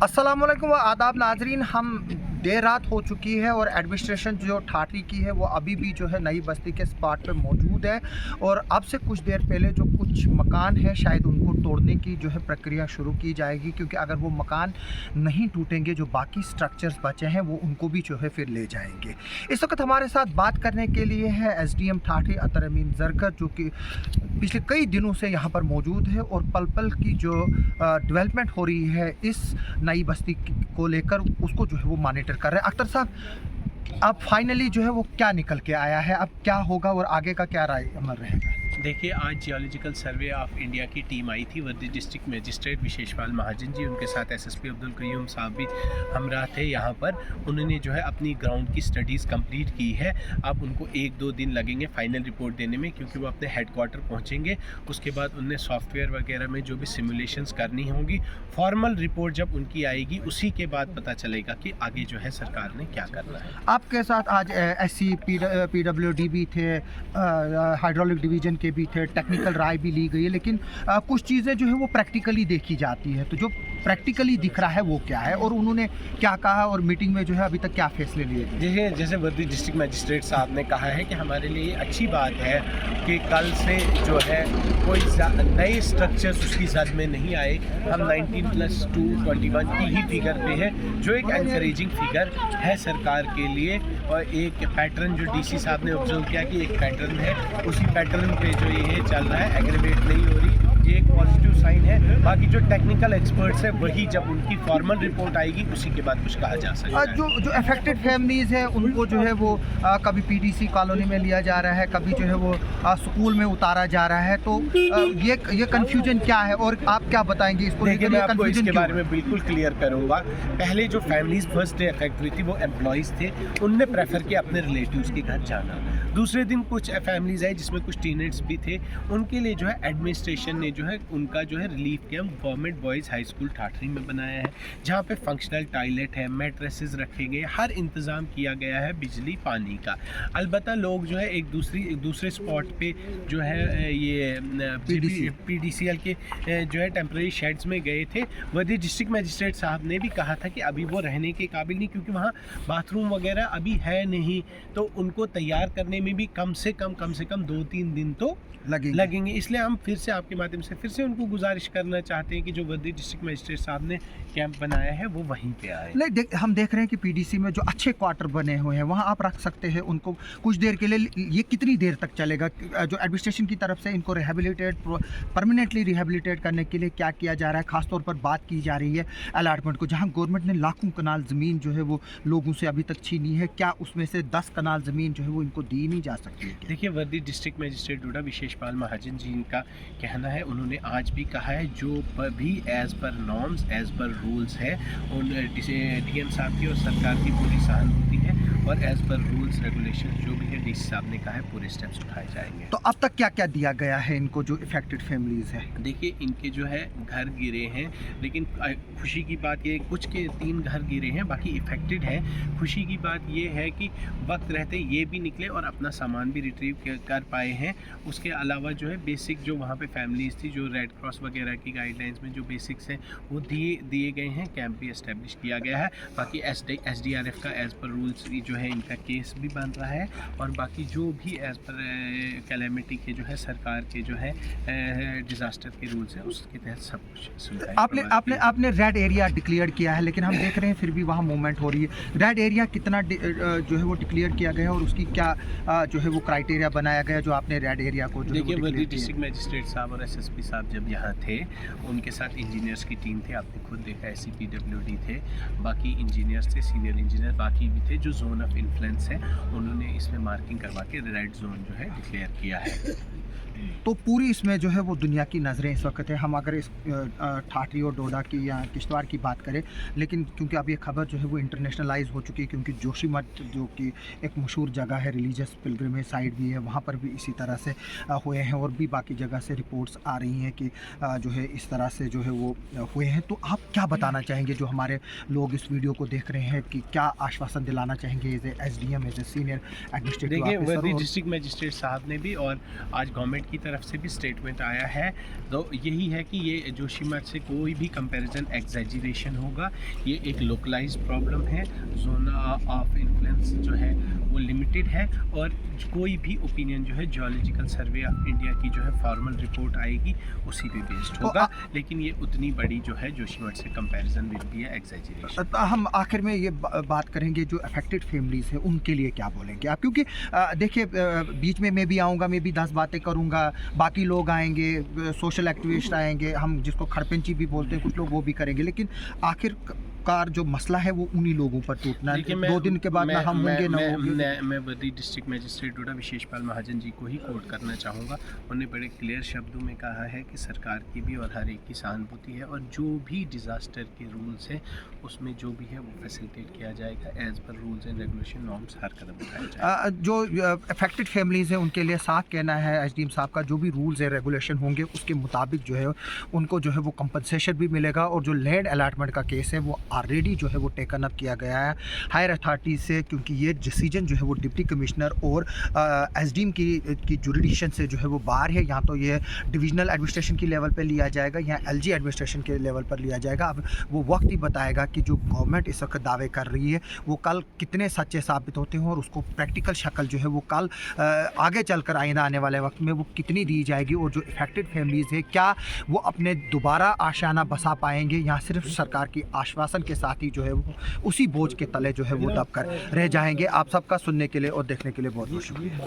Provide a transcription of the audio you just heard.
अस्सलाम वालेकुम व आदाब नाजरीन। हम देर रात हो चुकी है और एडमिनिस्ट्रेशन जो ठाठरी की है वो अभी भी जो है नई बस्ती के स्पॉट पे मौजूद है और अब से कुछ देर पहले जो कुछ मकान है शायद उनको तोड़ने की जो है प्रक्रिया शुरू की जाएगी, क्योंकि अगर वो मकान नहीं टूटेंगे जो बाकी स्ट्रक्चर्स बचे हैं वो उनको भी जो है फिर ले जाएंगे। इस वक्त हमारे साथ बात करने के लिए है SDM ठाठरी अतर अमीन जरगर, जो कि पिछले कई दिनों से यहाँ पर मौजूद है और पल पल की जो डेवलपमेंट हो रही है इस नई बस्ती को लेकर उसको जो है वो मॉनिटर कर रहे हैं। अख्तर साहब, अब फाइनली जो है वो क्या निकल के आया है, अब क्या होगा और आगे का क्या राय अमल रहेगा? देखिए, आज जियोलॉजिकल सर्वे ऑफ इंडिया की टीम आई थी। वर्दी डिस्ट्रिक्ट मजिस्ट्रेट विशेषपाल महाजन जी, उनके साथ SSP अब्दुल कयूम साहब भी हमरा थे यहाँ पर। उन्होंने जो है अपनी ग्राउंड की स्टडीज़ कंप्लीट की है। अब उनको 1-2 दिन लगेंगे फाइनल रिपोर्ट देने में, क्योंकि वो अपने हेडक्वार्टर पहुँचेंगे। उसके बाद उन्हें सॉफ्टवेयर वगैरह में जो भी सिमुलेशंस करनी होंगी, फॉर्मल रिपोर्ट जब उनकी आएगी उसी के बाद पता चलेगा कि आगे जो है सरकार ने क्या करना है। आपके साथ आज SC PWD भी थे, हाइड्रोलिक डिवीज़न के भी थे, टेक्निकल राय भी ली गई है, लेकिन कुछ चीज़ें जो है वो प्रैक्टिकली देखी जाती है। तो जो प्रैक्टिकली दिख रहा है वो क्या है और उन्होंने क्या कहा और मीटिंग में जो है अभी तक क्या फैसले लिए गए? देखिए, जैसे वर्दी डिस्ट्रिक्ट मजिस्ट्रेट साहब ने कहा है कि हमारे लिए अच्छी बात है कि कल से जो है कोई नए स्ट्रक्चर्स उसकी जद में नहीं आए। हम 19+2 21 की ही फिगर पे है, जो एक एनकरेजिंग फिगर है सरकार के लिए। और एक पैटर्न जो DC साहब ने ऑब्जर्व किया कि एक पैटर्न है, उसी पैटर्न पे जो ये चल रहा है, एग्रीवेट नहीं हो रही, ये एक पॉजिटिव साइन है। बाकी जो टेक्निकल एक्सपर्ट्स है वही जब उनकी फॉर्मल रिपोर्ट आएगी उसी के बाद कुछ कहा जा सकता है। जो अफेक्टेड फैमिलीज़ हैं उनको जो है वो कभी PDC कॉलोनी में लिया जा रहा है, कभी जो है वो स्कूल में उतारा जा रहा है, तो ये कन्फ्यूजन क्या है और आप क्या बताएंगे इसको? देखिए, मैं आपको इसके बारे में बिल्कुल क्लियर करूंगा। पहले जो फैमिलीज फर्स्ट डे अफेक्ट हुई थी वो एम्प्लॉयज़ थे, उनने प्रेफर किया अपने रिलेटिव्स के घर जाना। दूसरे दिन कुछ फैमिलीज आई जिसमें कुछ टीनेट्स भी थे, उनके लिए जो है एडमिनिस्ट्रेशन ने जो है उनका जो है relief camp government boys high school Thathri में बनाया है, जहाँ पे फंक्शनल टॉयलेट है, मैट्रेसेस रखे गए, हर इंतज़ाम किया गया है बिजली पानी का। अलबत्ता लोग जो है एक दूसरे स्पॉट पे जो है ये PDCL के जो है टेम्प्रेरी शेड्स में गए थे। वर्दी डिस्ट्रिक्ट मजिस्ट्रेट साहब ने भी कहा था कि अभी वो रहने के काबिल नहीं, क्योंकि वहाँ बाथरूम वगैरह अभी है नहीं, तो उनको तैयार करने में भी कम से कम 2-3 दिन तो लगेंगे। इसलिए हम फिर से आपके माध्यम से फिर से उनको गुजारिश करना चाहते हैं कि जो वर्दी डिस्ट्रिक्ट मजिस्ट्रेट साहब ने कैंप बनाया है वो वहीं पे आए। हम देख रहे हैं कि PDC में जो अच्छे क्वार्टर बने हुए हैं वहाँ आप रख सकते हैं उनको कुछ देर के लिए। ये कितनी देर तक चलेगा? जो एडमिनिस्ट्रेशन की तरफ से इनको परमानेंटली रिहेबिलिटेट करने के लिए क्या किया जा रहा है? खासतौर पर बात की जा रही है अलॉटमेंट को, जहाँ गवर्नमेंट ने लाखों कनाल ज़मीन जो है वो लोगों से अभी तक छीनी है। क्या उसमें से 10 कनाल ज़मीन जो है वो इनको दी नहीं जा सकती है? देखिए, वर्दी डिस्ट्रिक्ट मजिस्ट्रेट डोडा विशेषपाल महाजन जी का कहना है, उन्होंने आज भी कहा है जो भी as per norms as per rules है, उन DM साहब की और सरकार की पूरी सहानुभूति है और एज़ पर रूल्स रेगुलेशन जो भी है DC साहब ने कहा है पूरे स्टेप्स उठाए जाएंगे। तो अब तक क्या क्या दिया गया है इनको जो इफेक्टेड फैमिलीज़ है? देखिए, इनके जो है घर गिरे हैं, लेकिन खुशी की बात ये कुछ के 3 घर गिरे हैं, बाकी इफेक्टेड हैं। खुशी की बात ये है कि वक्त रहते ये भी निकले और अपना सामान भी रिट्रीव कर पाए हैं। उसके अलावा जो है बेसिक जो वहाँ पे फैमिलीज़ थी, जो रेड क्रॉस वगैरह की गाइडलाइंस में जो बेसिक्स हैं वो दिए गए हैं। कैंप भी एस्टेब्लिश किया गया है। बाकी SDRF का एज़ पर रूल्स जो है इनका केस भी बन रहा है, और बाकी जो भी एज़ पर कैलेमिटी के जो है सरकार के जो है डिज़ास्टर के रूल्स हैं उसके तहत सब कुछ आपने रेड एरिया डिक्लेयर किया है, लेकिन हम देख रहे हैं फिर भी वहाँ मूवमेंट हो रही है। रेड एरिया कितना जो है वो डिक्लेयर किया गया है और उसकी क्या जो है वो क्राइटेरिया बनाया गया जो आपने रेड एरिया को जो देखिए, वर्दी डिस्ट्रिक्ट मजिस्ट्रेट साहब और SSP साहब जब यहाँ थे, उनके साथ इंजीनियर्स की टीम थी, आपने खुद देखा SC PWD थे, बाकी इंजीनियर्स थे, सीनियर इंजीनियर बाकी भी थे। जो जोन ऑफ इन्फ्लुएंस है उन्होंने इसमें मार्किंग करवा के रेड जोन जो है डिक्लेयर किया है। तो पूरी इसमें जो है वो दुनिया की नज़रें इस वक्त है। हम अगर इस ठाठरी और डोडा की या किश्तवाड़ की बात करें, लेकिन क्योंकि अब ये खबर जो है वो इंटरनेशनलाइज हो चुकी है, क्योंकि जोशीमठ जो कि एक मशहूर जगह है, रिलीजियस पिलग्रिमेज साइट भी है, वहाँ पर भी इसी तरह से हुए हैं और भी बाकी जगह से रिपोर्ट्स आ रही हैं कि जो है इस तरह से जो है वो हुए हैं। तो आप क्या बताना चाहेंगे जो हमारे लोग इस वीडियो को देख रहे हैं, कि क्या आश्वासन दिलाना चाहेंगे say as a SDM, as a senior administrative देखिए officer, वर्दी और डिस्ट्रिक्ट मजिस्ट्रेट साहब ने भी और आज गवर्नमेंट की तरफ से भी स्टेटमेंट आया है, तो यही है कि ये जोशीमठ से कोई भी कंपैरिजन एग्जैजरेशन होगा। ये एक लोकलाइज्ड प्रॉब्लम है, जोन ऑफ इन्फ्लुएंस जो है वो लिमिटेड है, और कोई भी ओपिनियन जो है जियोलॉजिकल सर्वे ऑफ इंडिया की जो है फॉर्मल रिपोर्ट आएगी उसी पे बेस्ड होगा, लेकिन ये उतनी बड़ी जो है जोशीमठ से कंपैरिजन विल बी एग्जैजरेशन। हम आखिर में ये बात करेंगे जो अफेक्टेड फैमिलीज़ हैं उनके लिए क्या बोलेंगे आप, क्योंकि देखिए बीच में मैं भी आऊँगा, मैं भी 10 बातें करूँगा, बाकी लोग आएंगे, सोशल एक्टिविस्ट आएंगे, हम जिसको खड़पेंची भी बोलते हैं, कुछ लोग वो भी करेंगे, लेकिन आखिरकार जो मसला है वो उन्हीं लोगों पर टूटना है। 2 दिन के बाद ना हम होंगे ना होंगे। मैं वर्दी डिस्ट्रिक्ट मजिस्ट्रेट डोडा विशेषपाल महाजन जी को ही कोट करना चाहूँगा। उन्होंने बड़े क्लियर शब्दों में कहा है कि सरकार की भी और हर एक की सहानुभूति है, और जो भी डिज़ास्टर के रूल्स हैं उसमें जो भी है वो फैसिलिटेट किया जाएगा as per rules and regulation norms, हर कदम उठाया जाएगा। जो अफेक्टेड फैमिलीज़ हैं उनके लिए साफ कहना है एसडीएम साहब का, जो भी रूल्स एंड रेगुलेशन होंगे उसके मुताबिक जो है उनको जो है वो कंपनसेशन भी मिलेगा, और जो लैंड अलॉटमेंट का केस है वो ऑलरेडी जो है वो टेकन अप किया गया है हायर अथॉरिटी से, क्योंकि ये डिसीजन जो है वो डिप्टी कमिश्नर और एसडीएम की जुरिडिक्शन से जो है वो बाहर है। यहाँ तो ये डिविजनल एडमिनिस्ट्रेशन की लेवल पर लिया जाएगा, यहाँ एलजी एडमिनिस्ट्रेशन के लेवल पर लिया जाएगा। अब वो वक्त ही बताएगा कि जो गवर्नमेंट इस वक्त दावे कर रही है वो कल कितने सच्चे साबित होते हैं, और उसको प्रैक्टिकल शक्ल जो है वो कल आगे चलकर आइंदा आने वाले वक्त में वो कितनी दी जाएगी, और जो इफेक्टेड फैमिलीज़ है क्या वो अपने दोबारा आशियाना बसा पाएंगे, या सिर्फ सरकार की आश्वासन के साथ ही जो है वो उसी बोझ के तले जो है वो दब कर रह जाएंगे। आप सबका सुनने के लिए और देखने के लिए बहुत बहुत शुक्रिया।